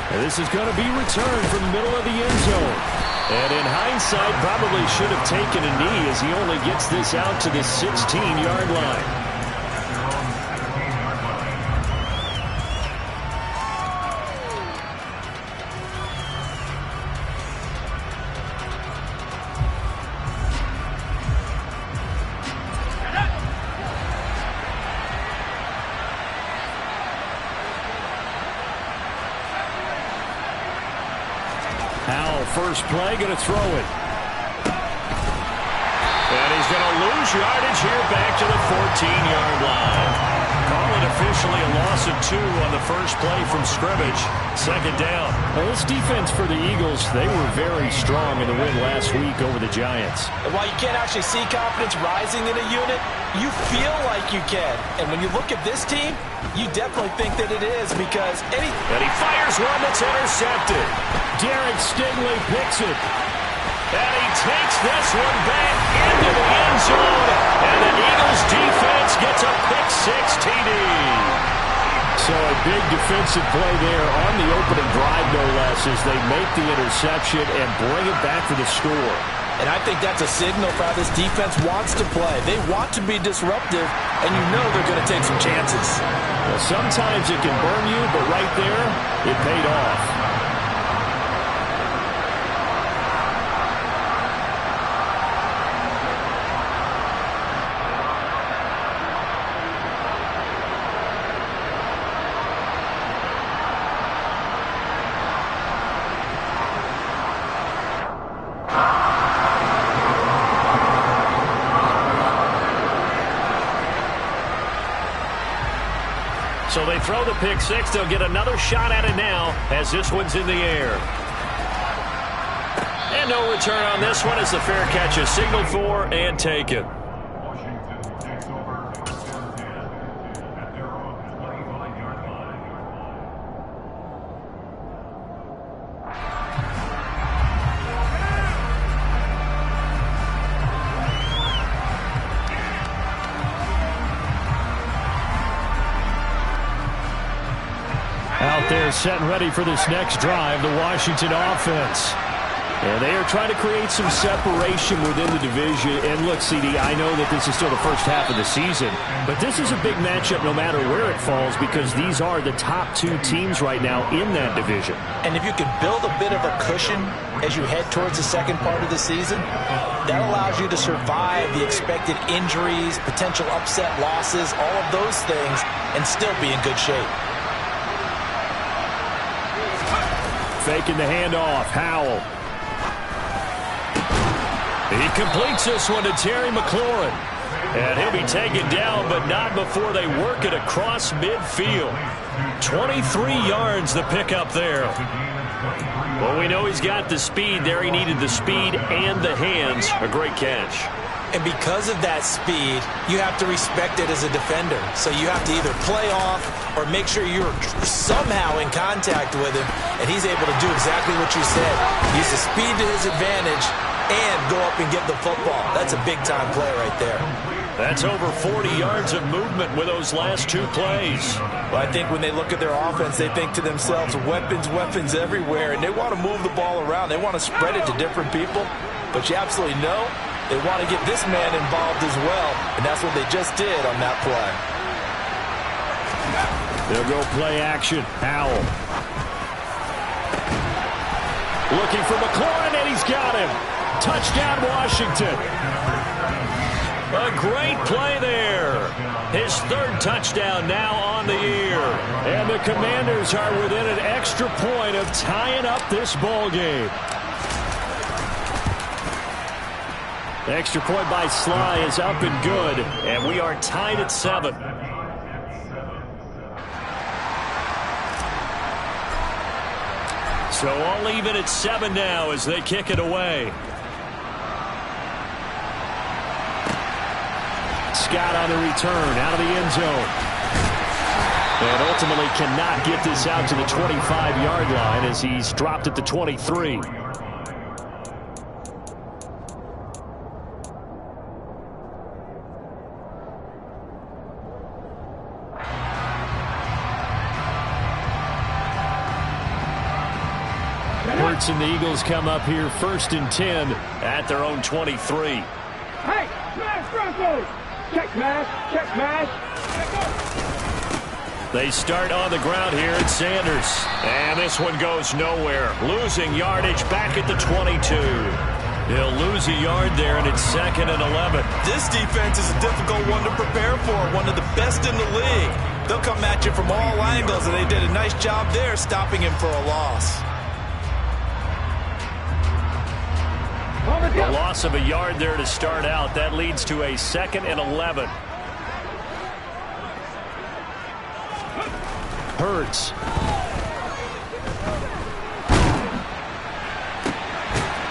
And this is going to be returned from the middle of the end zone. And in hindsight, probably should have taken a knee as he only gets this out to the 16-yard line. First play, going to throw it. And he's going to lose yardage here back to the 14-yard line. Call it officially a loss of 2 on the first play from scrimmage. Second down. Well, this defense for the Eagles, they were very strong in the win last week over the Giants. And while you can't actually see confidence rising in a unit, you feel like you can. And when you look at this team, you definitely think that it is because And he fires one that's intercepted. Derek Stingley picks it. And he takes this one back into the end zone. And the Eagles defense gets a pick-6 TD. So a big defensive play there on the opening drive, no less, as they make the interception and bring it back for the score. And I think that's a signal for how this defense wants to play. They want to be disruptive, and you know they're going to take some chances. Well, sometimes it can burn you, but right there, it paid off. So they throw the pick-6. They'll get another shot at it now as this one's in the air. And no return on this one as the fair catch is signaled for and taken. Out there set and ready for this next drive, the Washington offense. And they are trying to create some separation within the division. And look, CD, I know that this is still the first half of the season, but this is a big matchup no matter where it falls because these are the top 2 teams right now in that division. And if you can build a bit of a cushion as you head towards the second part of the season, that allows you to survive the expected injuries, potential upset losses, all of those things, and still be in good shape. Faking the handoff, Howell. He completes this one to Terry McLaurin. And he'll be taken down, but not before they work it across midfield. 23 yards the pickup there. Well, we know he's got the speed there. He needed the speed and the hands. A great catch. And because of that speed, you have to respect it as a defender. So you have to either play off or make sure you're somehow in contact with him, and he's able to do exactly what you said. Use the speed to his advantage and go up and get the football. That's a big-time play right there. That's over 40 yards of movement with those last 2 plays. Well, I think when they look at their offense, they think to themselves, weapons, weapons everywhere, and they want to move the ball around. They want to spread it to different people, but you absolutely know they want to get this man involved as well, and that's what they just did on that play. They'll go play action. Howell. Looking for McLaurin, and he's got him. Touchdown, Washington. A great play there. His 3rd touchdown now on the year. And the Commanders are within an extra point of tying up this ball game. The extra point by Sly is up and good, and we are tied at 7. So all even at 7 now as they kick it away. Scott on the return out of the end zone. And ultimately cannot get this out to the 25-yard line as he's dropped at the 23. Hurts and the Eagles come up here 1st and 10 at their own 23. Hey, smash Broncos! Check smash, check smash. They start on the ground here at Sanders. And this one goes nowhere. Losing yardage back at the 22. He'll lose a yard there, and it's 2nd and 11. This defense is a difficult one to prepare for, one of the best in the league. They'll come at you from all angles, and they did a nice job there stopping him for a loss. A loss of a yard there to start out. That leads to a 2nd and 11. Hurts.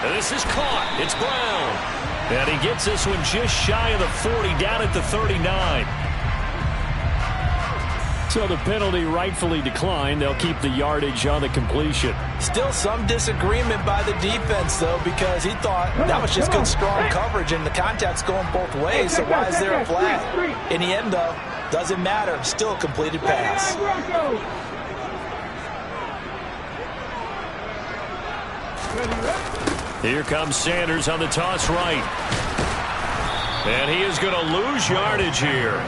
And this is caught. It's Brown. And he gets this one just shy of the 40, down at the 39. So the penalty rightfully declined. They'll keep the yardage on the completion. Still some disagreement by the defense, though, because he thought that was just good, strong coverage, and the contact's going both ways, so why is there a flag? In the end, though, doesn't matter. Still a completed pass. Here comes Sanders on the toss right. And he is going to lose yardage here.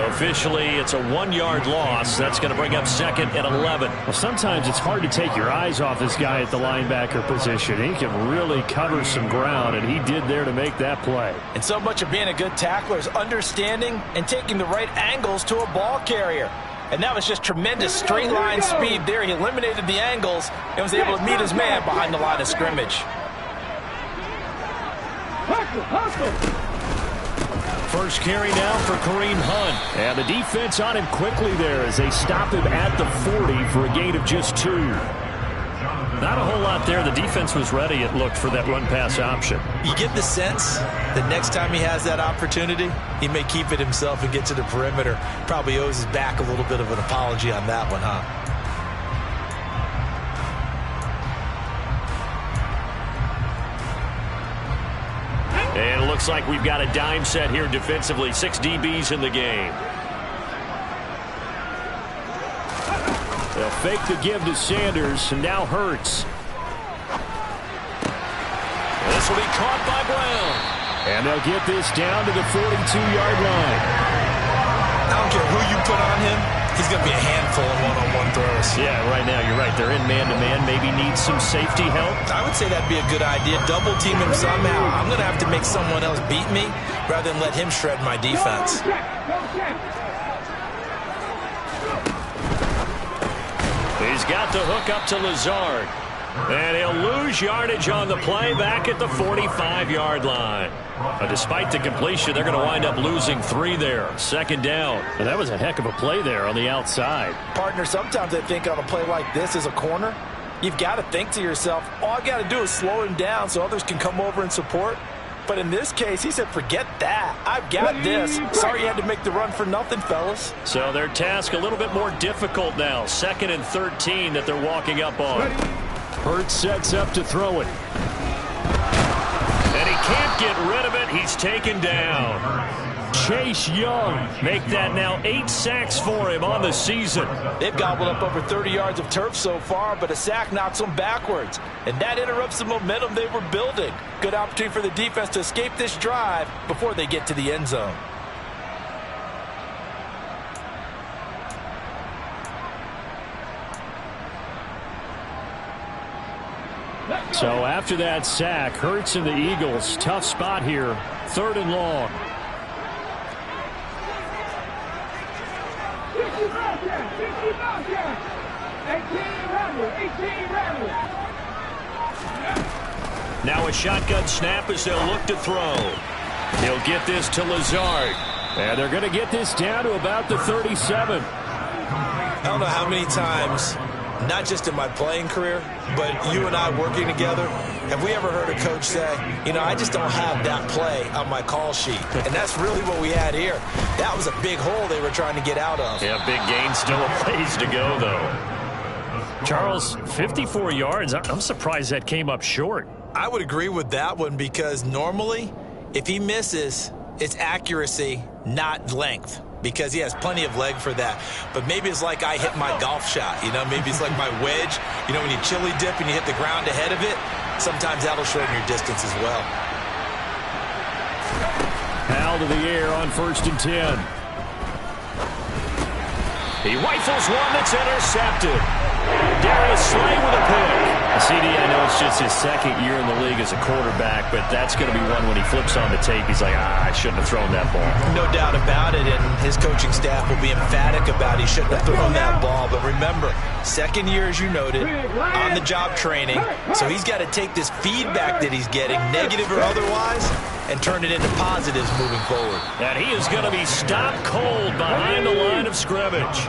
Officially, it's a 1-yard loss. That's going to bring up 2nd and 11. Well, sometimes it's hard to take your eyes off this guy at the linebacker position. He can really cover some ground, and he did there to make that play. And so much of being a good tackler is understanding and taking the right angles to a ball carrier. And that was just tremendous straight line speed there. He eliminated the angles and was able to meet his man behind the line of scrimmage. First carry now for Kareem Hunt. And the defense on him quickly there as they stop him at the 40 for a gain of just 2. Not a whole lot there. The defense was ready, it looked, for that run-pass option. You get the sense that next time he has that opportunity, he may keep it himself and get to the perimeter. Probably owes his back a little bit of an apology on that one, huh? And it looks like we've got a dime set here defensively. 6 DBs in the game. They'll fake the give to Sanders, and now Hurts. This will be caught by Brown. And they'll get this down to the 42-yard line. I don't care who you put on him. He's going to be a handful of one-on-one throws. Yeah, right now, you're right. They're in man-to-man. Maybe need some safety help. I would say that'd be a good idea. Double team him somehow. I'm going to have to make someone else beat me rather than let him shred my defense. He's got the hook up to Lazard. And he'll lose yardage on the play back at the 45-yard line. But despite the completion, they're going to wind up losing 3 there. 2nd down. And that was a heck of a play there on the outside. Partner, sometimes I think on a play like this as a corner, you've got to think to yourself, all I got to do is slow him down so others can come over and support. But in this case, he said, forget that. I've got this. Sorry you had to make the run for nothing, fellas. So their task a little bit more difficult now. 2nd and 13 that they're walking up on. Hurts sets up to throw it. And he can't get rid of it. He's taken down. Chase Young make that now 8 sacks for him on the season. They've gobbled up over 30 yards of turf so far, but a sack knocks them backwards. And that interrupts the momentum they were building. Good opportunity for the defense to escape this drive before they get to the end zone. So after that sack, Hurts and the Eagles, tough spot here, 3rd and long. Now a shotgun snap as they'll look to throw. He'll get this to Lazard. And they're going to get this down to about the 37. I don't know how many times, not just in my playing career, but you and I working together, have we ever heard a coach say, you know, I just don't have that play on my call sheet. And that's really what we had here. That was a big hole they were trying to get out of. Yeah, big gain, still a ways to go, though. Charles, 54 yards. I'm surprised that came up short. I would agree with that one because normally, if he misses, it's accuracy, not length. because he has plenty of leg for that. But maybe it's like I hit my golf shot, you know? Maybe it's like my wedge. You know, when you chili dip and you hit the ground ahead of it, sometimes that'll shorten your distance as well. Out of the air on 1st and 10. He rifles one that's intercepted. Darius Slay with a pick. CD, I know it's just his second year in the league as a quarterback, but that's going to be one when he flips on the tape. He's like, I shouldn't have thrown that ball. No doubt about it, and his coaching staff will be emphatic about he shouldn't have thrown that ball. But remember, second year, as you noted, on-the-job training, so he's got to take this feedback that he's getting, negative or otherwise, and turn it into positives moving forward. And he is going to be stopped cold behind the line of scrimmage.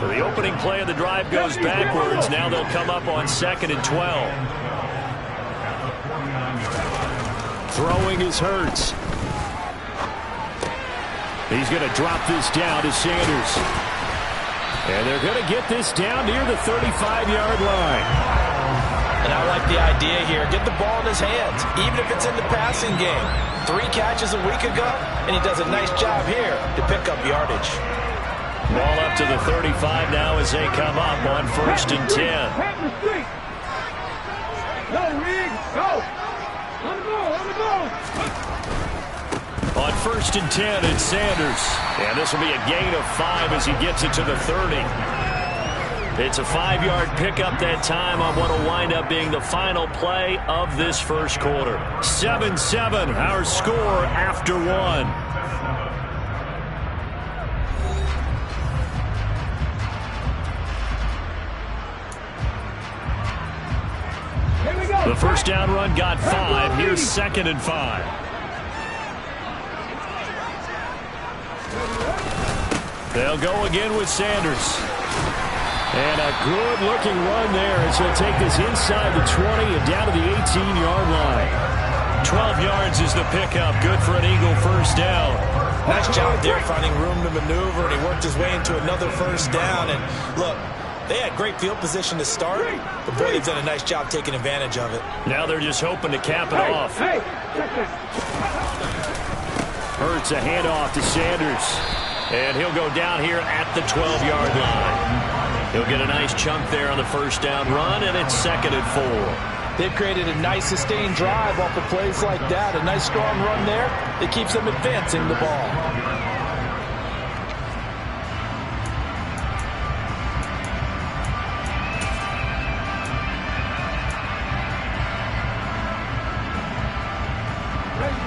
So the opening play of the drive goes backwards. Now they'll come up on 2nd and 12. Throwing is Hurts. He's going to drop this down to Sanders. And they're going to get this down near the 35-yard line. And I like the idea here. Get the ball in his hands, even if it's in the passing game. 3 catches a week ago, and he does a nice job here to pick up yardage. Ball up to the 35 now as they come up on 1st and 10. On 1st and 10, it's Sanders. And this will be a gain of 5 as he gets it to the 30. It's a 5-yard pickup that time on what will wind up being the final play of this first quarter. 7-7, our score after 1. The first down run got 5. Here's 2nd and 5. They'll go again with Sanders. And a good-looking run there as he'll take this inside the 20 and down to the 18-yard line. 12 yards is the pickup. Good for an Eagle first down. Nice job there finding room to maneuver, and he worked his way into another first down. And look, they had great field position to start, but boy, they've done a nice job taking advantage of it. Now they're just hoping to cap it off. Hurts a handoff to Sanders. And he'll go down here at the 12-yard line. He'll get a nice chunk there on the first down run, and it's 2nd and 4. They've created a nice sustained drive off of plays like that. A nice strong run there that keeps them advancing the ball.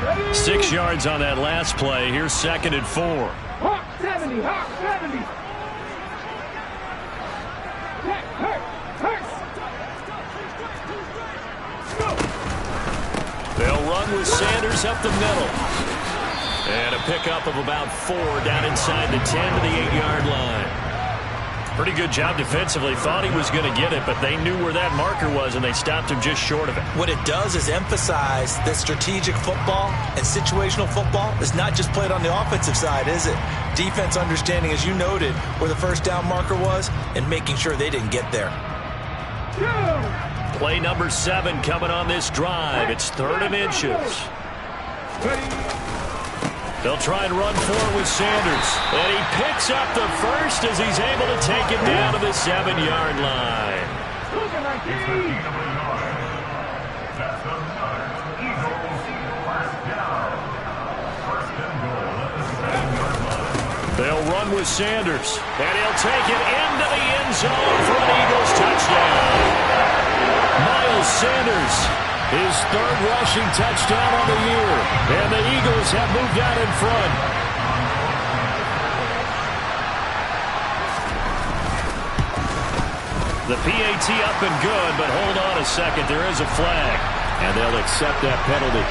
Ready? 6 yards on that last play. Here's 2nd and 4. Hawk 70, Hawk 70. They'll run with Sanders up the middle. And a pickup of about 4 down inside the 10 to the 8-yard line. Pretty good job defensively. Thought he was going to get it, but they knew where that marker was, and they stopped him just short of it. What it does is emphasize that strategic football and situational football is not just played on the offensive side, is it? Defense understanding, as you noted, where the first down marker was and making sure they didn't get there. Play number 7 coming on this drive. It's 3rd and inches. They'll try and run for it with Sanders. And he picks up the first as he's able to take it down to the 7-yard line. They'll run with Sanders. And he'll take it into the end zone for an Eagles touchdown. Miles Sanders, his 3rd rushing touchdown on the year. And the Eagles have moved out in front. The PAT up and good, but hold on a second. There is a flag. And they'll accept that penalty.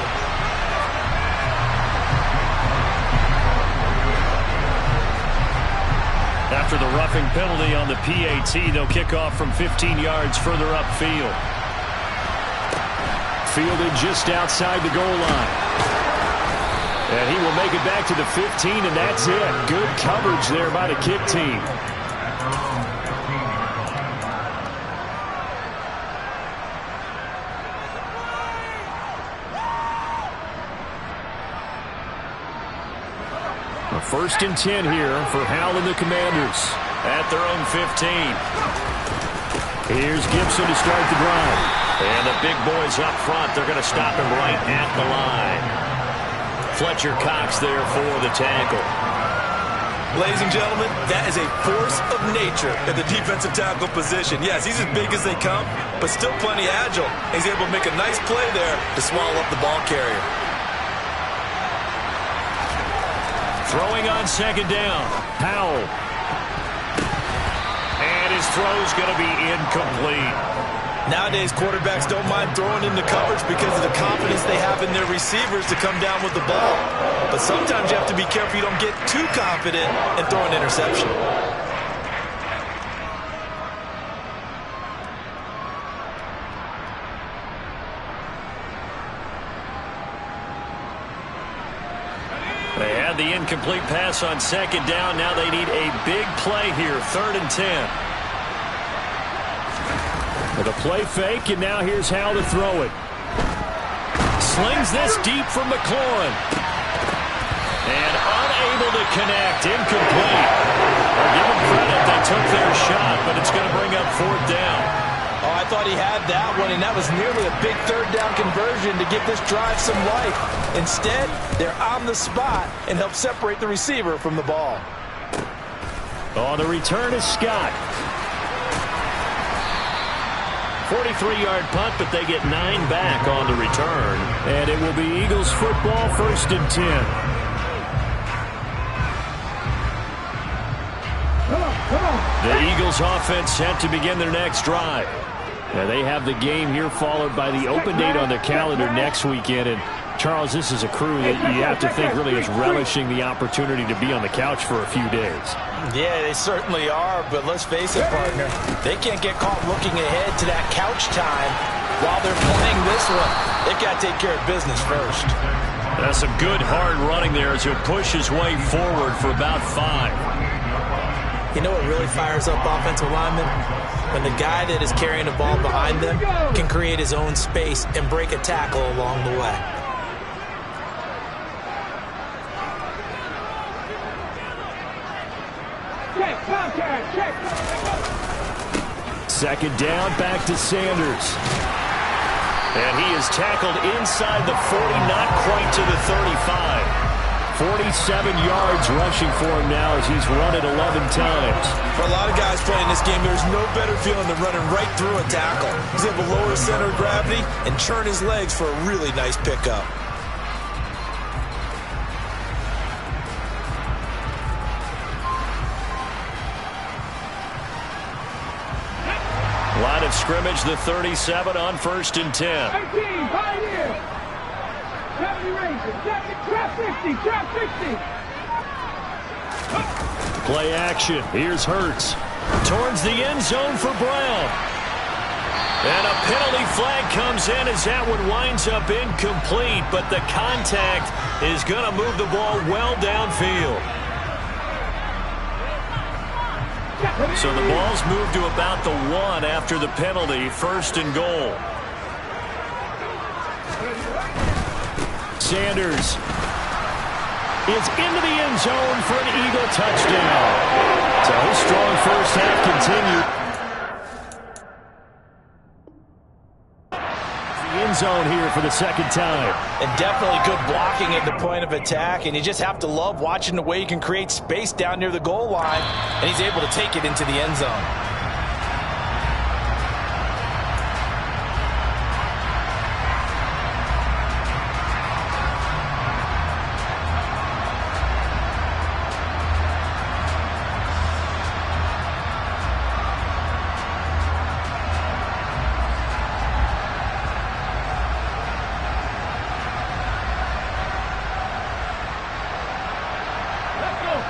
After the roughing penalty on the PAT, they'll kick off from 15 yards further upfield. Fielded just outside the goal line. And he will make it back to the 15, and that's it. Good coverage there by the kick team. First and 10 here for Howell and the Commanders at their own 15. Here's Gibson to start the drive. And the big boys up front, they're going to stop him right at the line. Fletcher Cox there for the tackle. Ladies and gentlemen, that is a force of nature at the defensive tackle position. Yes, he's as big as they come, but still plenty agile. He's able to make a nice play there to swallow up the ball carrier. Throwing on second down. Howell. And his throw's going to be incomplete. Nowadays, quarterbacks don't mind throwing into coverage because of the confidence they have in their receivers to come down with the ball. But sometimes you have to be careful you don't get too confident and throw an interception. They had the incomplete pass on second down. Now they need a big play here, 3rd and 10. With a play fake, and now here's Howell to throw it. Slings this deep from McLaurin. And unable to connect, incomplete. I'll give them credit, they took their shot, but it's going to bring up 4th down. Oh, I thought he had that one, and that was nearly a big 3rd down conversion to give this drive some life. Instead, they're on the spot and help separate the receiver from the ball. On the return is Scott. 43-yard punt, but they get 9 back on the return. And it will be Eagles football, 1st and 10. The Eagles offense set to begin their next drive. Now they have the game here followed by the open date on their calendar next weekend. And Charles, this is a crew that you have to think really is relishing the opportunity to be on the couch for a few days. Yeah, they certainly are, but let's face it, partner, they can't get caught looking ahead to that couch time while they're playing this one. They've got to take care of business first. That's some good hard running there as he'll push his way forward for about 5. You know what really fires up offensive linemen? When the guy that is carrying the ball behind them can create his own space and break a tackle along the way. Second down, back to Sanders. And he is tackled inside the 40, not quite to the 35. 47 yards rushing for him now as he's run it 11 times. For a lot of guys playing this game, there's no better feeling than running right through a tackle. He's able to lower his center of gravity and churn his legs for a really nice pickup. Line of scrimmage, the 37 on 1st and 10. 18, Pioneer. 70 Rangers. Trap 50, trap 50. Play action. Here's Hurts. Towards the end zone for Brown. And a penalty flag comes in as that one winds up incomplete, but the contact is going to move the ball well downfield. So the ball's moved to about the 1 after the penalty, 1st and goal. Sanders is into the end zone for an Eagle touchdown. So his strong first half continued. The end zone here for the second time. And definitely good blocking at the point of attack. And you just have to love watching the way he can create space down near the goal line. And he's able to take it into the end zone.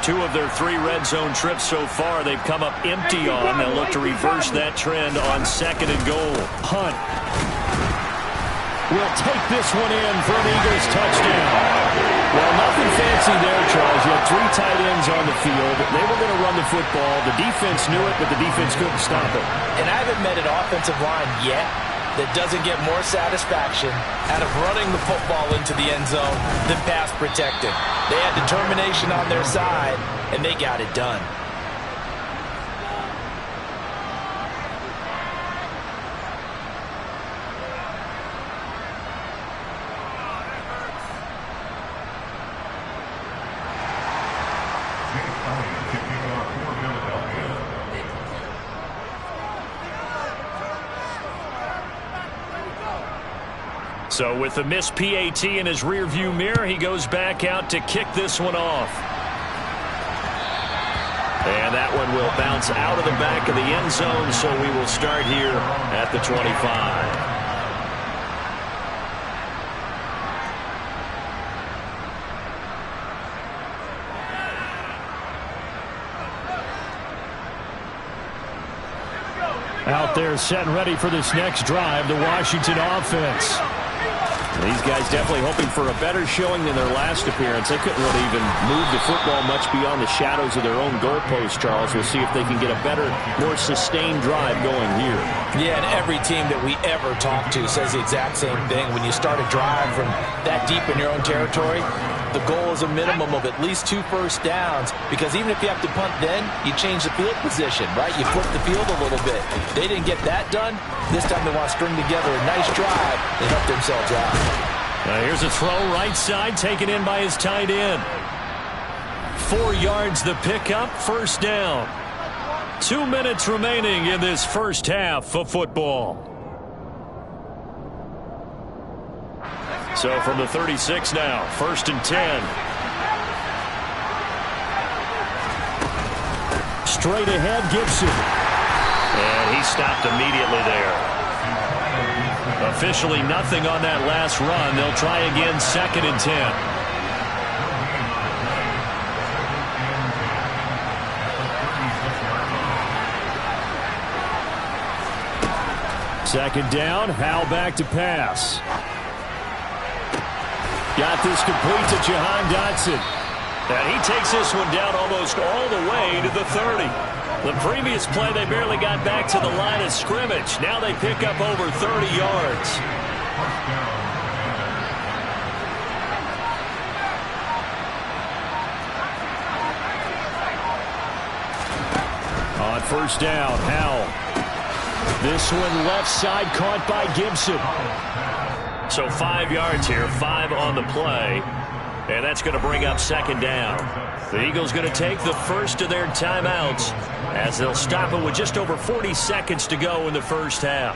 Two of their 3 red zone trips so far they've come up empty on. They'll look to reverse that trend on 2nd and goal. Hunt will take this one in for an Eagles touchdown. Well, nothing fancy there, Charles. You had 3 tight ends on the field. They were going to run the football. The defense knew it, but the defense couldn't stop it. And I haven't met an offensive line yet that doesn't get more satisfaction out of running the football into the end zone than pass protecting. They had determination on their side, and they got it done. So with the missed PAT in his rearview mirror, he goes back out to kick this one off. And that one will bounce out of the back of the end zone, so we will start here at the 25. Out there set and ready for this next drive, the Washington offense. These guys definitely hoping for a better showing than their last appearance. They couldn't really even move the football much beyond the shadows of their own goalpost, Charles. We'll see if they can get a better, more sustained drive going here. Yeah, and every team that we ever talk to says the exact same thing. When you start a drive from that deep in your own territory, the goal is a minimum of at least 2 first downs, because even if you have to punt then, you change the field position, right? You flip the field a little bit. They didn't get that done. This time they want to string together a nice drive and help themselves out. Here's a throw right side, taken in by his tight end. 4 yards the pickup, first down. 2 minutes remaining in this first half of football. So from the 36 now, 1st and 10. Straight ahead, Gibson. And he stopped immediately there. Officially nothing on that last run. They'll try again, 2nd and 10. Second down, Howell back to pass. Got this complete to Jahan Dotson. And he takes this one down almost all the way to the 30. The previous play, they barely got back to the line of scrimmage. Now they pick up over 30 yards. On first down, Howell. This one left side, caught by Gibson. So 5 yards here, 5 on the play. And that's going to bring up 2nd down. The Eagles going to take the first of their timeouts as they'll stop it with just over 40 seconds to go in the first half.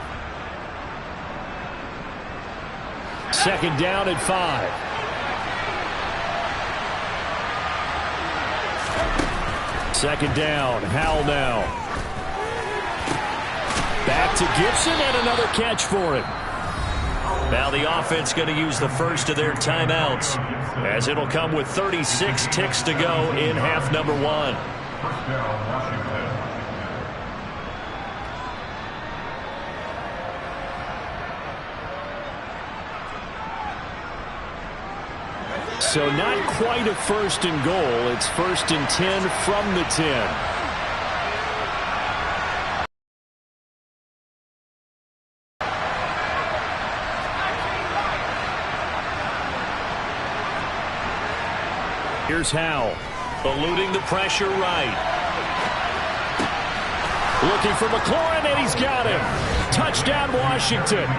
2nd down at 5. Second down, Howell now. Back to Gibson and another catch for him. Now the offense going to use the first of their timeouts as it'll come with 36 ticks to go in half number 1. So not quite a 1st and goal. It's 1st and 10 from the 10. Here's Howell, eluding the pressure right. Looking for McLaurin, and he's got him. Touchdown, Washington.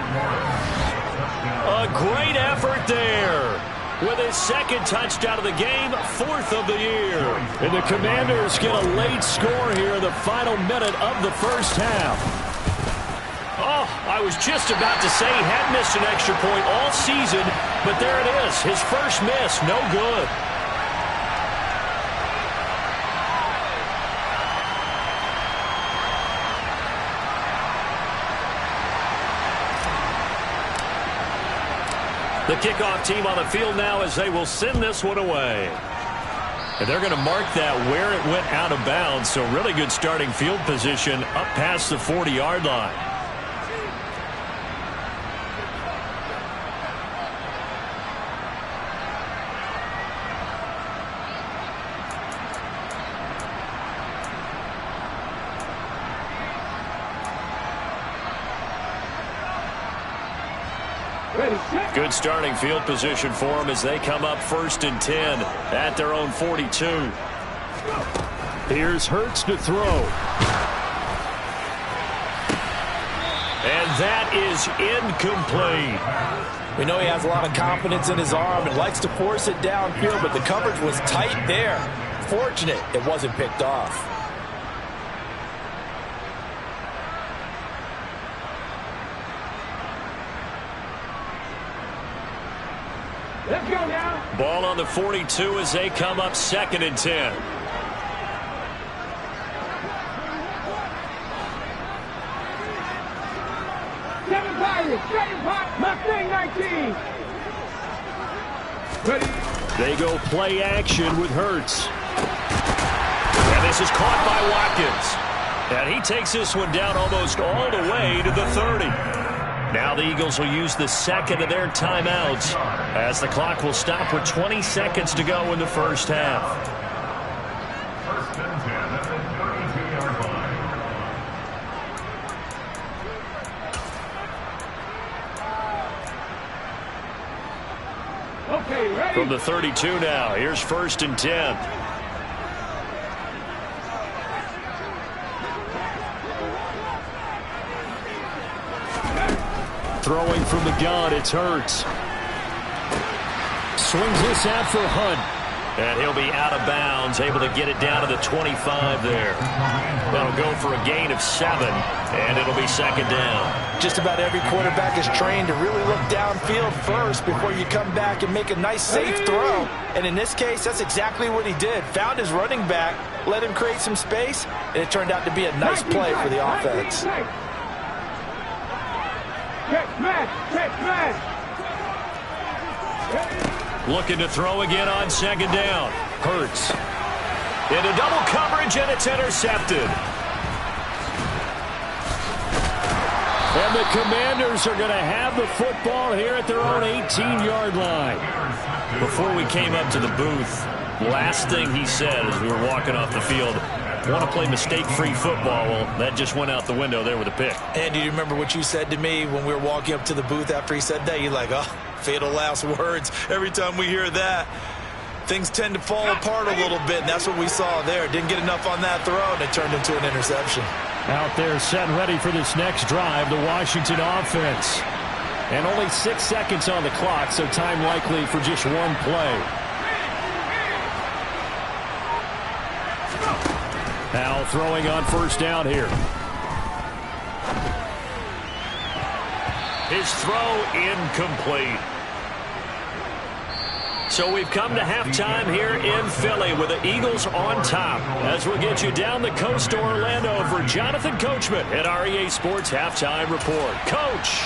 A great effort there. With his 2nd touchdown of the game, 4th of the year. And the Commanders get a late score here in the final minute of the first half. Oh, I was just about to say he had missed an extra point all season, but there it is. His first miss, no good. The kickoff team on the field now as they will send this one away. And they're going to mark that where it went out of bounds, so really good starting field position up past the 40-yard line. Ready, set. Good starting field position for them as they come up 1st and 10 at their own 42. Here's Hurts to throw. And that is incomplete. We know he has a lot of confidence in his arm and likes to force it downfield, but the coverage was tight there. Fortunate it wasn't picked off. Let's go now. Ball on the 42 as they come up 2nd and 10. Seven Pirates, second pot, Mustang 19. Ready. They go play action with Hurts. And this is caught by Watkins. And he takes this one down almost all the way to the 30. Now the Eagles will use the second of their timeouts as the clock will stop with 20 seconds to go in the first half. Okay, ready. From the 32 now, here's 1st and 10. Throwing from the gun, it's Hurts. Swings this out for Hunt. And he'll be out of bounds, able to get it down to the 25 there. That'll go for a gain of 7, and it'll be 2nd down. Just about every quarterback is trained to really look downfield first before you come back and make a nice, safe throw. And in this case, that's exactly what he did. Found his running back, let him create some space, and it turned out to be a nice play for the offense. Check smash, check smash. Looking to throw again on 2nd down. Hurts. Into double coverage, and it's intercepted. And the Commanders are going to have the football here at their own 18-yard line. Before we came up to the booth, last thing he said as we were walking off the field, want to play mistake-free football. Well, that just went out the window there with a pick. And do you remember what you said to me when we were walking up to the booth after he said that? You're like, oh, fatal last words. Every time we hear that, things tend to fall apart a little bit, and that's what we saw there. Didn't get enough on that throw, and it turned into an interception. Out there set and ready for this next drive, the Washington offense. And only 6 seconds on the clock, so time likely for just one play. Now throwing on 1st down here. His throw incomplete. So we've come to halftime here in Philly with the Eagles on top. As we'll get you down the coast to Orlando for Jonathan Coachman at REA Sports Halftime Report. Coach.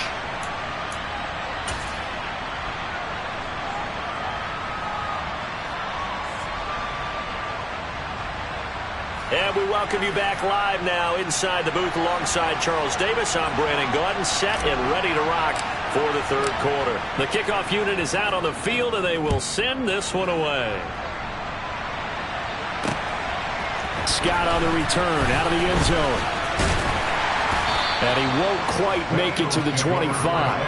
And we welcome you back live now inside the booth alongside Charles Davis. I'm Brandon Gaudin, set and ready to rock for the 3rd quarter. The kickoff unit is out on the field, and they will send this one away. Scott on the return, out of the end zone. And he won't quite make it to the 25.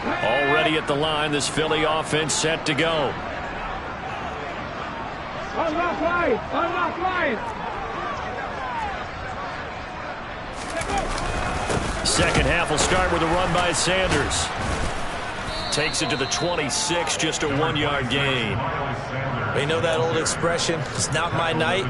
Already at the line, this Philly offense set to go. Unlock line, unlock line. Second half will start with a run by Sanders. Takes it to the 26, just a 1-yard gain. You know that old expression, it's not my night?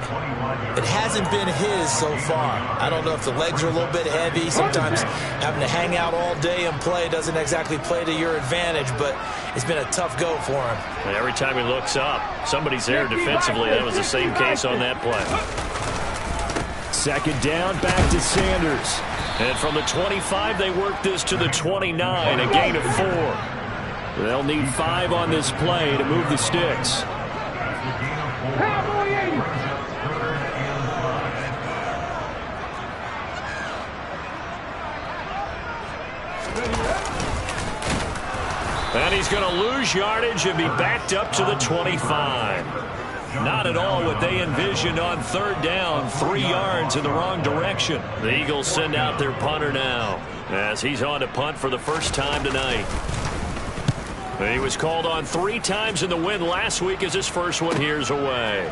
It hasn't been his so far. I don't know if the legs are a little bit heavy. Sometimes having to hang out all day and play doesn't exactly play to your advantage, but it's been a tough go for him. And every time he looks up, somebody's there defensively. That was the same case on that play. 2nd down, back to Sanders. And from the 25, they work this to the 29, a gain of 4. They'll need 5 on this play to move the sticks. Cowboy 80. And he's going to lose yardage and be backed up to the 25. not at all what they envisioned on third down. 3 yards in the wrong direction. The Eagles send out their punter now as he's on to punt for the first time tonight. He was called on 3 times in the win last week as his first one here's away.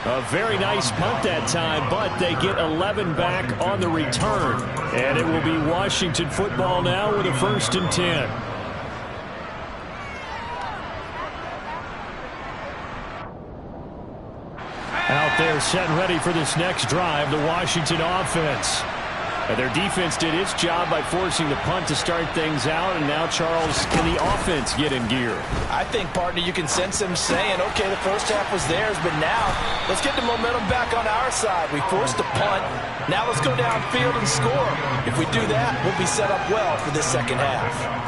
A very nice punt that time, but they get 11 back on the return. And it will be Washington football now with a 1st and 10. Out there set and ready for this next drive, the Washington offense. And their defense did its job by forcing the punt to start things out. And now, Charles, can the offense get in gear? I think, partner, you can sense them saying, okay, the first half was theirs, but now let's get the momentum back on our side. We forced a punt. Now let's go downfield and score. If we do that, we'll be set up well for this second half.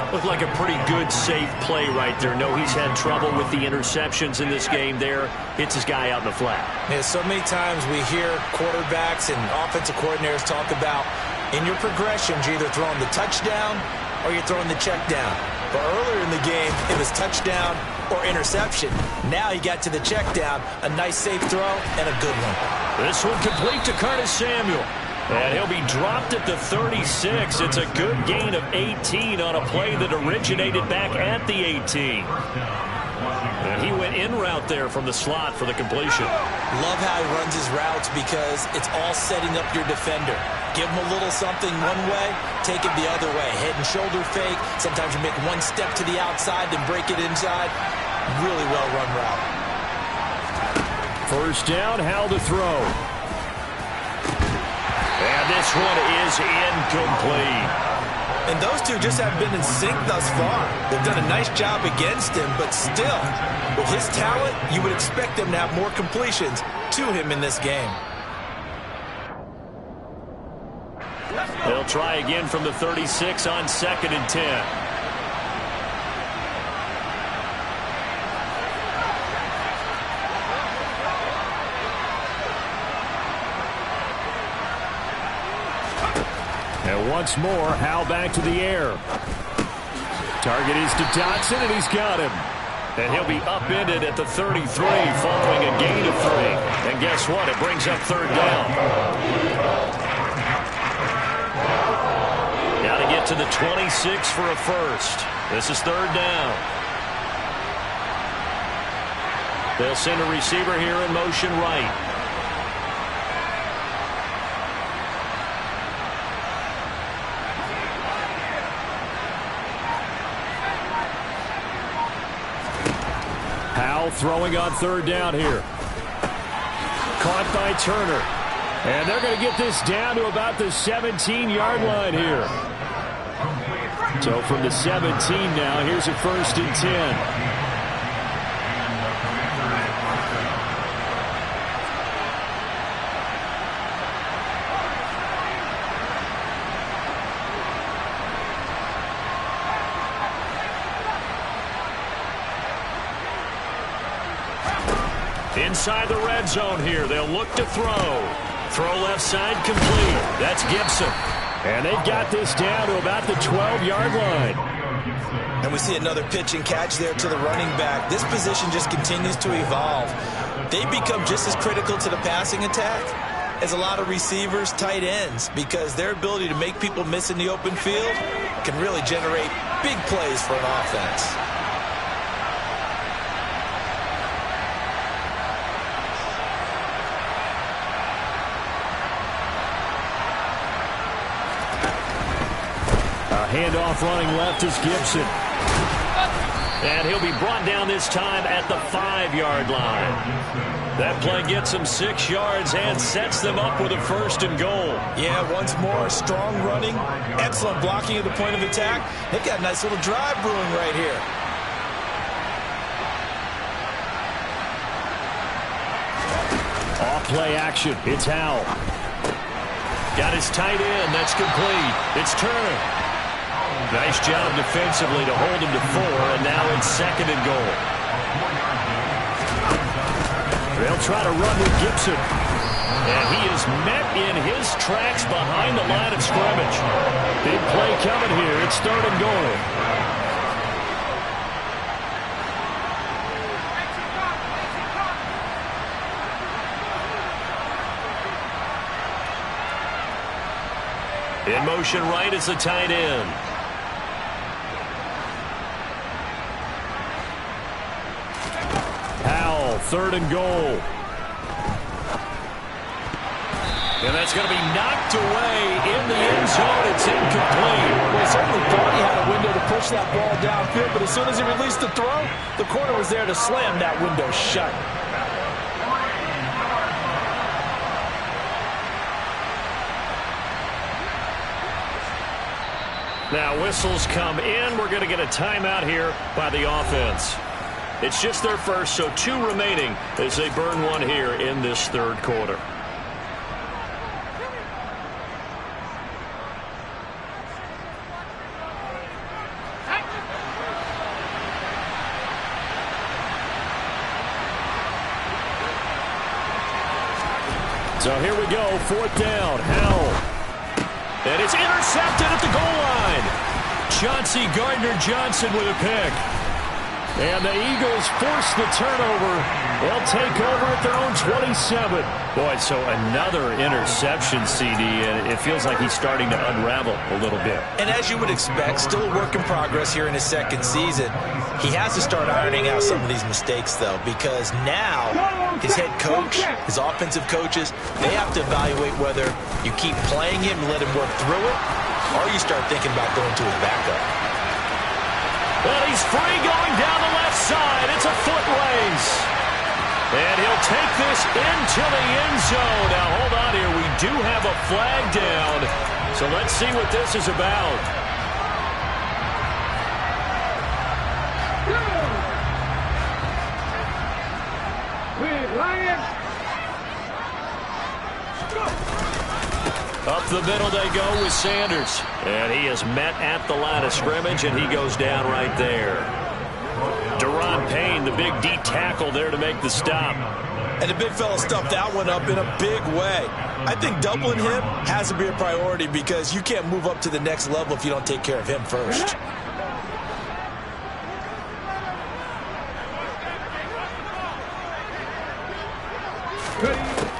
Looked like a pretty good, safe play right there. No, he's had trouble with the interceptions in this game there. Hits his guy out in the flat. Yeah, so many times we hear quarterbacks and offensive coordinators talk about in your progressions, you're either throwing the touchdown or you're throwing the check down. But earlier in the game, it was touchdown or interception. Now he got to the check down, a nice safe throw, and a good one. This one complete to Curtis Samuel. And he'll be dropped at the 36. It's a good gain of 18 on a play that originated back at the 18. And he went in route there from the slot for the completion. Love how he runs his routes because it's all setting up your defender. Give him a little something one way, take it the other way. Head and shoulder fake. Sometimes you make one step to the outside, then break it inside. Really well run route. 1st down, Howell to throw. And this one is incomplete. And those two just have been in sync thus far. They've done a nice job against him, but still, with his talent, you would expect them to have more completions to him in this game. They'll try again from the 36 on 2nd and 10. And once more, Howell back to the air. Target is to Dotson, and he's got him. And he'll be upended at the 33 following a gain of 3. And guess what? It brings up 3rd down. Got to get to the 26 for a first. This is 3rd down. They'll send a receiver here in motion right. Howell throwing on 3rd down here. Caught by Turner. And they're going to get this down to about the 17-yard line here. So from the 17 now, here's a 1st and 10. Inside the red zone here. They'll look to throw. Throw left side complete. That's Gibson. And they've got this down to about the 12-yard line. And we see another pitch and catch there to the running back. This position just continues to evolve. They become just as critical to the passing attack as a lot of receivers, tight ends, because their ability to make people miss in the open field can really generate big plays for an offense. Handoff running left is Gibson. And he'll be brought down this time at the 5-yard line. That play gets them 6 yards and sets them up with a 1st and goal. Yeah, once more, strong running, excellent blocking at the point of attack. They've got a nice little drive brewing right here. Off play action. It's Howell. Got his tight end. That's complete. It's Turner. Nice job defensively to hold him to 4, and now it's 2nd and goal. They'll try to run with Gibson. And he is met in his tracks behind the line of scrimmage. Big play coming here. It's 3rd and goal. In motion right is the tight end. Howell, 3rd and goal. And that's going to be knocked away in the end zone. It's incomplete. Well, he certainly thought he had a window to push that ball downfield, but as soon as he released the throw, the corner was there to slam that window shut. Now whistles come in. We're going to get a timeout here by the offense. It's just their first, so 2 remaining as they burn one here in this 3rd quarter. So here we go, 4th down, Howell. And it's intercepted at the goal line. Chauncey Gardner-Johnson with a pick. And the Eagles force the turnover. They'll take over at their own 27. Boy, so another interception, CD, and it feels like he's starting to unravel a little bit. And as you would expect, still a work in progress here in his 2nd season. He has to start ironing out some of these mistakes, though, because now his head coach, his offensive coaches, they have to evaluate whether you keep playing him and let him work through it, or you start thinking about going to his backup. Well, he's free going down the left side. It's a foot race. And he'll take this into the end zone. Now, hold on here. We do have a flag down. So let's see what this is about. Up the middle they go with Sanders. And he is met at the line of scrimmage, and he goes down right there. Daron Payne, the big D tackle there to make the stop. And the big fella stuffed that one up in a big way. I think doubling him has to be a priority because you can't move up to the next level if you don't take care of him first.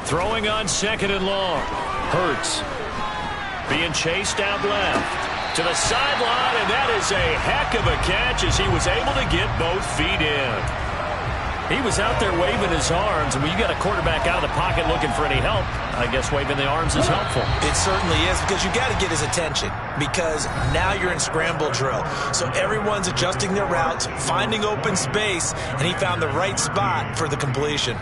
Throwing on 2nd and long. Hurts. Being chased out left. To the sideline, and that is a heck of a catch as he was able to get both feet in. He was out there waving his arms, and when you got a quarterback out of the pocket looking for any help, I guess waving the arms is helpful. It certainly is, because you got to get his attention, because now you're in scramble drill. So everyone's adjusting their routes, finding open space, and he found the right spot for the completion.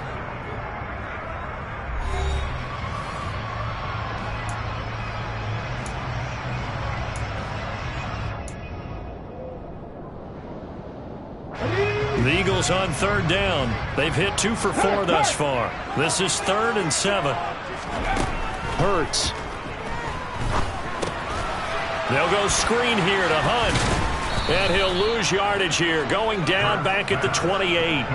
The Eagles on 3rd down. They've hit 2 for 4 thus far. This is 3rd and 7. Hurts. They'll go screen here to Hunt. And he'll lose yardage here, going down back at the 28.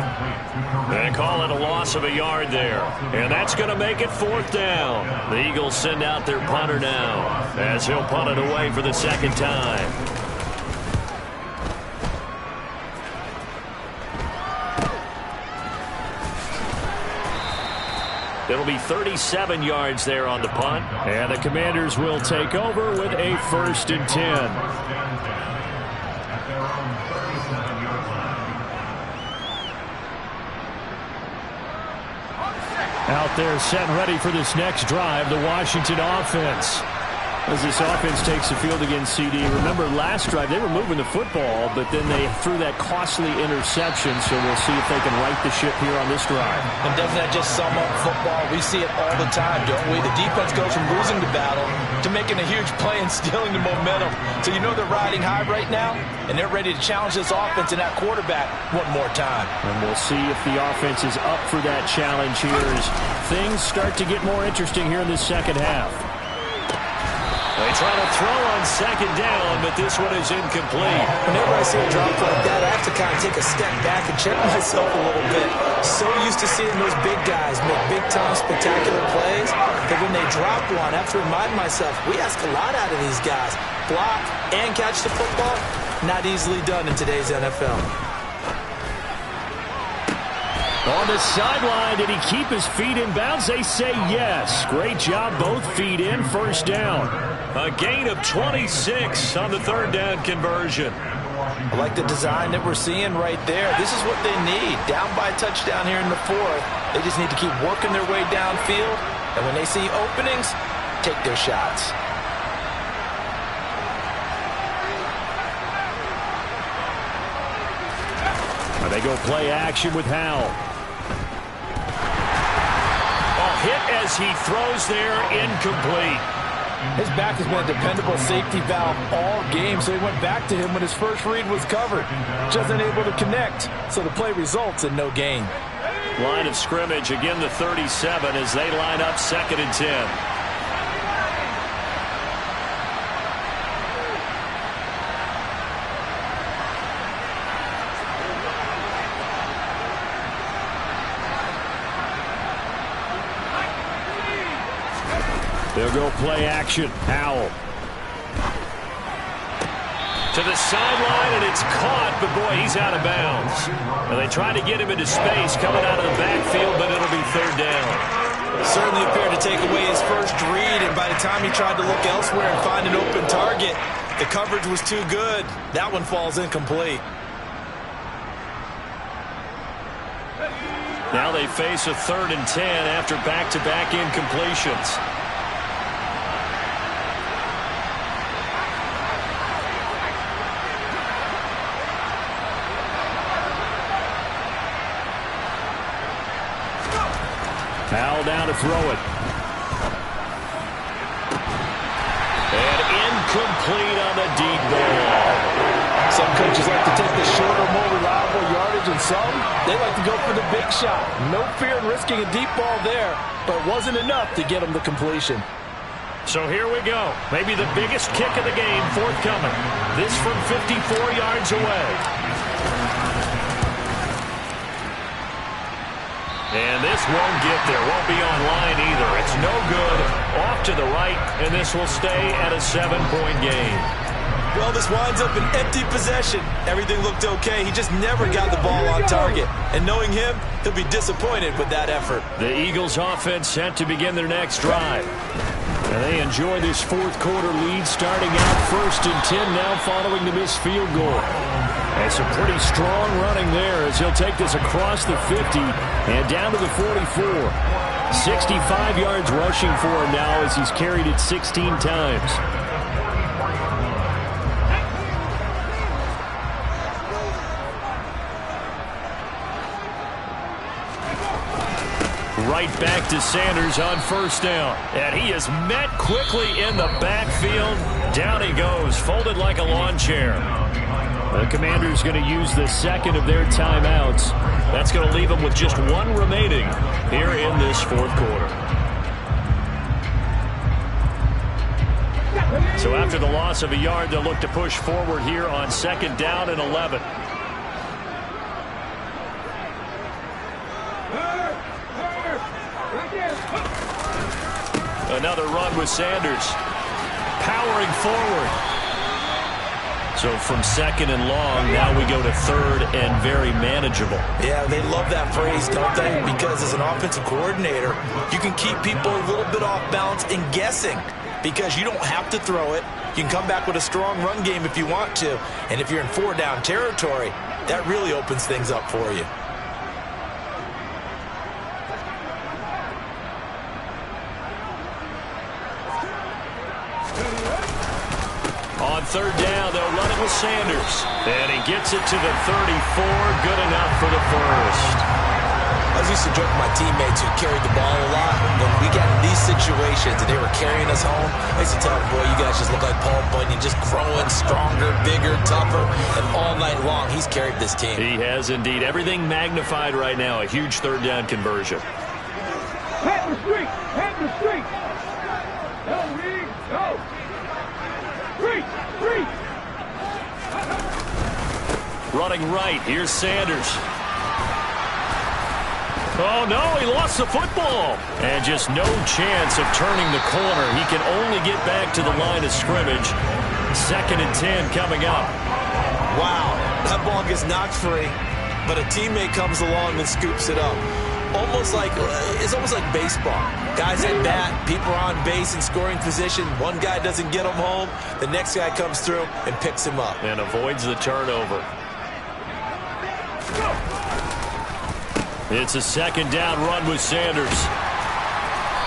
They call it a loss of a yard there. And that's going to make it 4th down. The Eagles send out their punter now, as he'll punt it away for the 2nd time. It'll be 37 yards there on the punt. And the Commanders will take over with a 1st and 10. Out there set and ready for this next drive, the Washington offense. As this offense takes the field against CD. Remember, last drive, they were moving the football, but then they threw that costly interception, so we'll see if they can right the ship here on this drive. And doesn't that just sum up football? We see it all the time, don't we? The defense goes from losing the battle to making a huge play and stealing the momentum. So you know they're riding high right now, and they're ready to challenge this offense and that quarterback one more time. And we'll see if the offense is up for that challenge here as things start to get more interesting here in the 2nd half. They try to throw on 2nd down, but this one is incomplete. Whenever I see a drop like that, I have to kind of take a step back and check myself a little bit. So used to seeing those big guys make big-time, spectacular plays that when they drop one, I have to remind myself, we ask a lot out of these guys. Block and catch the football, not easily done in today's NFL. On the sideline, did he keep his feet in bounds? They say yes. Great job, both feet in, 1st down. A gain of 26 on the third down conversion. I like the design that we're seeing right there. This is what they need. Down by a touchdown here in the fourth. They just need to keep working their way downfield. And when they see openings, take their shots. They go play action with Howell. A hit as he throws there, incomplete. His back has been a dependable safety valve all game, so he went back to him when his first read was covered. Just unable to connect, so the play results in no gain. Line of scrimmage, again the 37 as they line up 2nd and 10. They'll go play action. Howell. To the sideline, and it's caught, but boy, he's out of bounds. And they try to get him into space coming out of the backfield, but it'll be third down. Certainly appeared to take away his first read, and by the time he tried to look elsewhere and find an open target, the coverage was too good. That one falls incomplete. Now they face a 3rd and 10 after back-to-back incompletions. Howell down to throw it. And incomplete on the deep ball. Some coaches like to take the shorter, more reliable yardage, and some, they like to go for the big shot. No fear in risking a deep ball there, but it wasn't enough to get them the completion. So here we go. Maybe the biggest kick of the game forthcoming. This from 54 yards away. And this won't get there. Won't be on line either. It's no good. Off to the right, and this will stay at a 7-point game. Well, this winds up an empty possession. Everything looked okay. He just never got the ball on target. And knowing him, he'll be disappointed with that effort. The Eagles offense set to begin their next drive. And they enjoy this fourth quarter lead, starting out 1st and 10 now following the missed field goal. And some pretty strong running there as he'll take this across the 50 and down to the 44. 65 yards rushing for him now as he's carried it 16 times. Right back to Sanders on 1st down. And he is met quickly in the backfield. Down he goes, folded like a lawn chair. The Commanders going to use the 2nd of their timeouts. That's going to leave them with just 1 remaining here in this 4th quarter. So after the loss of a yard, they'll look to push forward here on 2nd down and 11. Another run with Sanders. Powering forward. So from 2nd and long, now we go to 3rd and very manageable. Yeah, they love that phrase, don't they? Because as an offensive coordinator, you can keep people a little bit off balance and guessing. Because you don't have to throw it. You can come back with a strong run game if you want to. And if you're in 4-down territory, that really opens things up for you. On 3rd down, they'll run it with Sanders. And he gets it to the 34. Good enough for the first. I used to joke with my teammates who carried the ball a lot. When we got in these situations and they were carrying us home, I used to tell them, boy, you guys just look like Paul Bunyan, just growing stronger, bigger, tougher. And all night long, he's carried this team. He has indeed. Everything magnified right now. A huge 3rd down conversion. Head the street! Head the street! Go, Reed! Go! Street! Street! Running right. Here's Sanders. Oh, no, he lost the football. And just no chance of turning the corner. He can only get back to the line of scrimmage. 2nd and 10 coming up. Wow, that ball gets knocked free, but a teammate comes along and scoops it up. It's almost like baseball. Guys at bat, people are on base in scoring position. One guy doesn't get him home. The next guy comes through and picks him up. And avoids the turnover. It's a second down run with Sanders.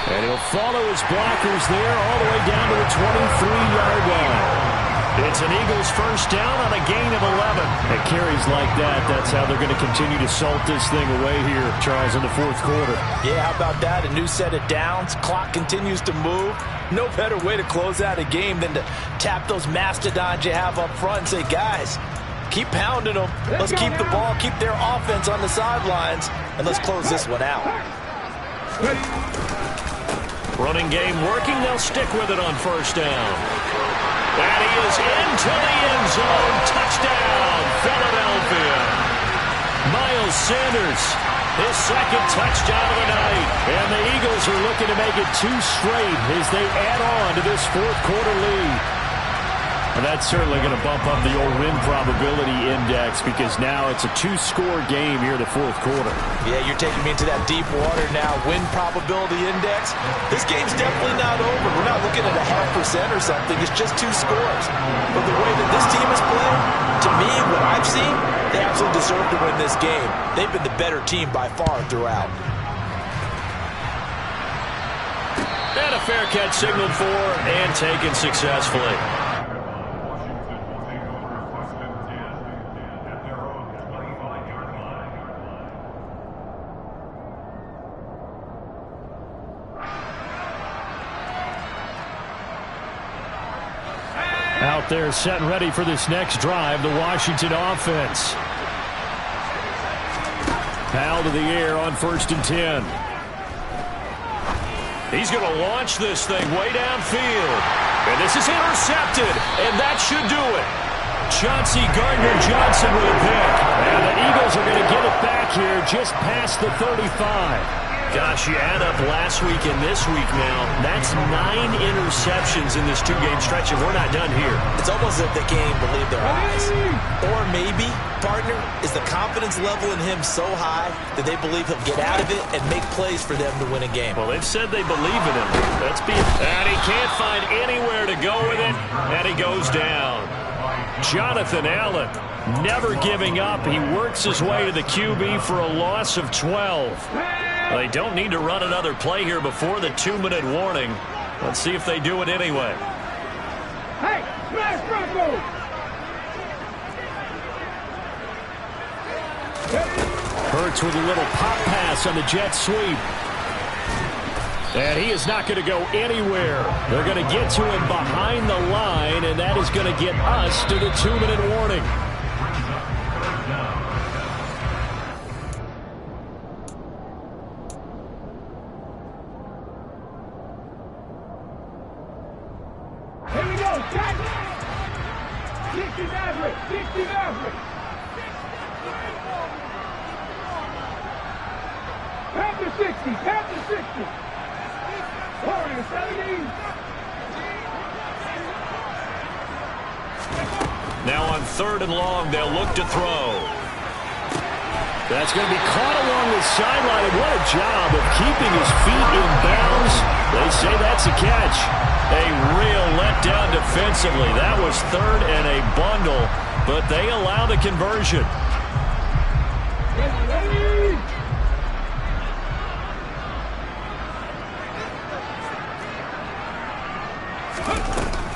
And he'll follow his blockers there all the way down to the 23-yard line. It's an Eagles first down on a gain of 11. At carries like that, that's how they're going to continue to salt this thing away here, Charles, in the fourth quarter. Yeah, how about that? A new set of downs. Clock continues to move. No better way to close out a game than to tap those mastodons you have up front and say, guys, keep pounding them. Let's keep the ball, keep their offense on the sidelines, and let's close this one out. Running game working. They'll stick with it on first down. And he is into the end zone. Touchdown, Philadelphia. Miles Sanders, his second touchdown of the night. And the Eagles are looking to make it 2 straight as they add on to this fourth quarter lead. And that's certainly going to bump up the old win probability index because now it's a 2-score game here in the fourth quarter. Yeah, you're taking me into that deep water now. Win probability index. This game's definitely not over. We're not looking at a 0.5% or something. It's just 2 scores. But the way that this team is playing, to me, what I've seen, they absolutely deserve to win this game. They've been the better team by far throughout. And a fair catch signaled for and taken successfully. Out there set and ready for this next drive, the Washington offense. Powell to the air on 1st and 10. He's going to launch this thing way downfield. And this is intercepted, and that should do it. Chauncey Gardner-Johnson with a pick. And the Eagles are going to get it back here just past the 35. Gosh, you add up last week and this week now, that's 9 interceptions in this 2-game stretch, and we're not done here. It's almost as if they can't even believe their eyes. Or maybe, partner, is the confidence level in him so high that they believe he'll get out of it and make plays for them to win a game. Well, they've said they believe in him. And he can't find anywhere to go with it, and he goes down. Jonathan Allen, never giving up. He works his way to the QB for a loss of 12. They don't need to run another play here before the 2-minute warning. Let's see if they do it anyway. Hey, smash Bronco! Hurts with a little pop pass on the jet sweep. And he is not going to go anywhere. They're going to get to him behind the line, and that is going to get us to the 2-minute warning. Here we go, check! 60 Maverick, 60 Maverick! Panther 60, Panther 60! Warrior 70! Now on 3rd and long, they'll look to throw. That's going to be caught along the sideline, and what a job of keeping his feet in bounds. They say that's a catch. A real letdown defensively. That was 3rd and a bundle, but they allow the conversion.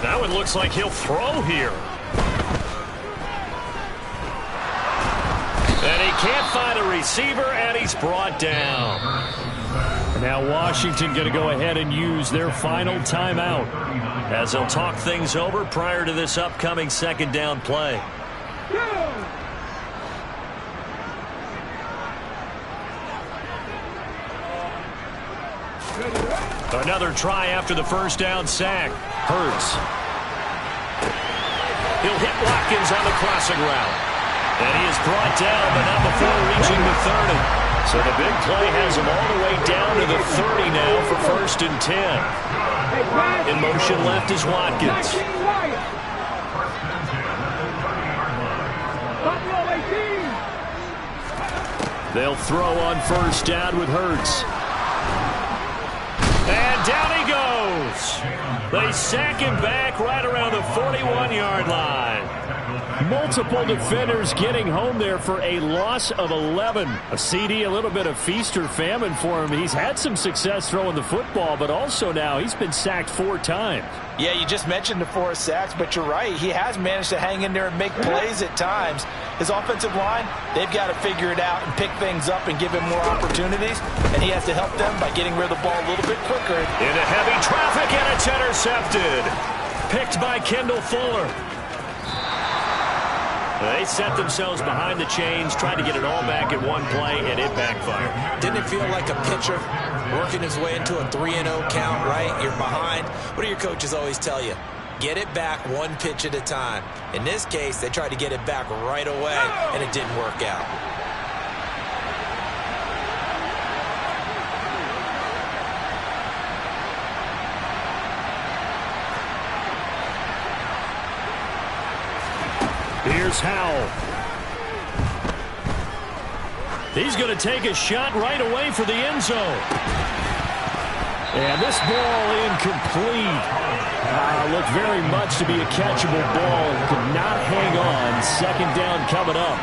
Now it looks like he'll throw here. And he can't find a receiver, and he's brought down. Now Washington going to go ahead and use their final timeout as they'll talk things over prior to this upcoming 2nd down play. Another try after the 1st down sack. Hurts. He'll hit Watkins on the crossing route. And he is brought down, but not before reaching the 30. So the big play has him all the way down to the 30 now for 1st and 10. In motion left is Watkins. They'll throw on first down with Hurts. And down he goes. They sack him back right around the 41-yard line. Multiple defenders getting home there for a loss of 11. A CD, a little bit of feast or famine for him. He's had some success throwing the football, but also now he's been sacked 4 times. Yeah, you just mentioned the 4 sacks, but you're right. He has managed to hang in there and make plays at times. His offensive line, they've got to figure it out and pick things up and give him more opportunities, and he has to help them by getting rid of the ball a little bit quicker. Into heavy traffic, and it's intercepted. Picked by Kendall Fuller. They set themselves behind the chains, trying to get it all back in one play, and it backfired. Didn't it feel like a pitcher working his way into a 3-0 count, right? You're behind. What do your coaches always tell you? Get it back one pitch at a time. In this case, they tried to get it back right away, and it didn't work out. Here's Howell. He's going to take a shot right away for the end zone. And this ball incomplete. Looked very much to be a catchable ball. Could not hang on. Second down coming up.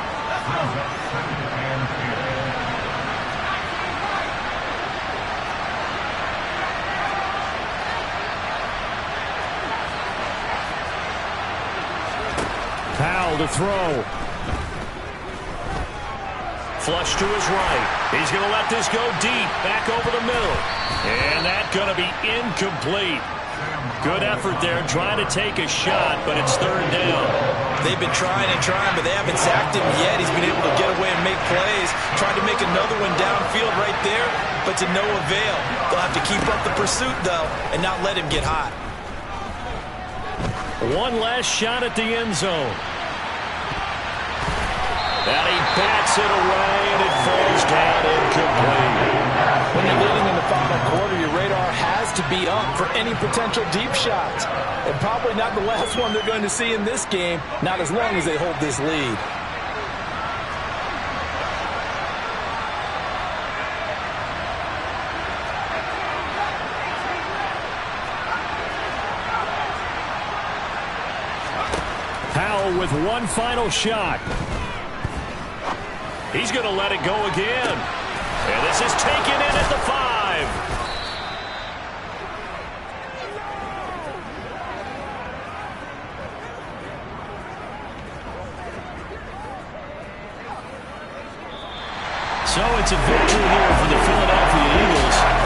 Powell to throw. Flush to his right. He's going to let this go deep, back over the middle. And that's going to be incomplete. Good effort there, trying to take a shot, but it's third down. They've been trying and trying, but they haven't sacked him yet. He's been able to get away and make plays. Tried to make another one downfield right there, but to no avail. They'll have to keep up the pursuit, though, and not let him get hot. One last shot at the end zone. And he bats it away, and it falls down incomplete. When you're leading in the final quarter, your radar has to be up for any potential deep shots. And probably not the last one they're going to see in this game, not as long as they hold this lead. Powell with one final shot. He's going to let it go again. And this is taken in at the 5. So it's a victory here for the Philadelphia Eagles.